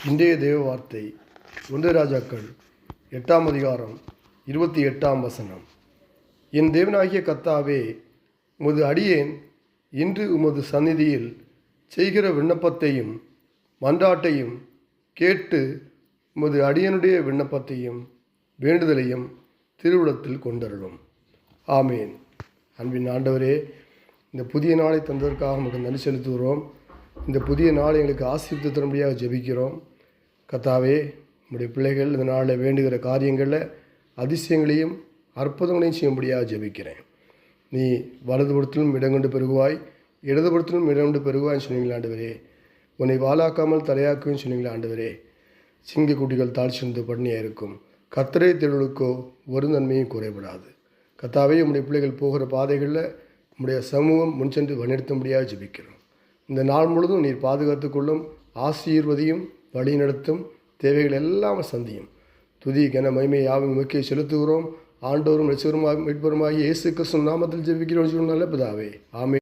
இன்றைய தேவ வார்த்தை 1 ராஜாக்கள் 8ஆம் அதிகாரம் 28ஆம் வசனம். என் தேவனாகிய கர்த்தாவே, உமது அடியேன் இன்று உமது சந்நிதியில் செய்கிற விண்ணப்பத்தையும் மன்றாட்டையும் கேட்டு உமது அடியனுடைய விண்ணப்பத்தையும் வேண்டுதலையும் திருவுளத்தில் கொண்டருளும். ஆமேன். அன்பின் ஆண்டவரே, இந்த புதிய நாளை தந்ததற்காக உங்களுக்கு நன்றி செலுத்துகிறோம். இந்த புதிய நாளை எங்களுக்கு ஆசீர்வதித்து தரும்படியாக ஜெபிக்கிறோம். கர்த்தாவே, நம்முடைய பிள்ளைகள் இந்த நாளில் வேண்டுகிற காரியங்களில் அதிசயங்களையும் அற்புதங்களையும் செய்யும்படியாக ஜெபிக்கிறேன். நீ வலதுபுறத்திலும் இடங்கொண்டு பெருகுவாய், இடதுபுறத்திலும் இடங்கொண்டு பெருகுவாய்ன்னு சொன்னீங்களா ஆண்டவரே. உன்னை வாலாக்காமல் தலையாக்குன்னு சொன்னீங்களா ஆண்டவரே. சிங்க குட்டிகள் தாழ்ச்சிந்து பண்ணியாக இருக்கும். கர்த்தரை தேடுவதற்கோ ஒரு நன்மையும் குறைபடாது. கர்த்தாவே, நம்முடைய பிள்ளைகள் போகிற பாதைகளில் நம்முடைய சமூகம் முன்சென்று வழிநடத்தும்படியாக ஜெபிக்கிறோம். இந்த நாள் முழுதும் நீர் பாதுகாத்துக்கொள்ளும், ஆசீர்வதியும், வழி நடத்தும், தேவைகள் எல்லாம் சந்தியும். துதி கன மகிமை யாவும் முக்கிய செலுத்துகிறோம். ஆண்டவரும் ரட்சகருமாகிய மீட்பருமாகிய இயேசு கிறிஸ்து நாமத்தில் ஜெபிக்கிறோம் நல்ல பிதாவே. ஆமென்.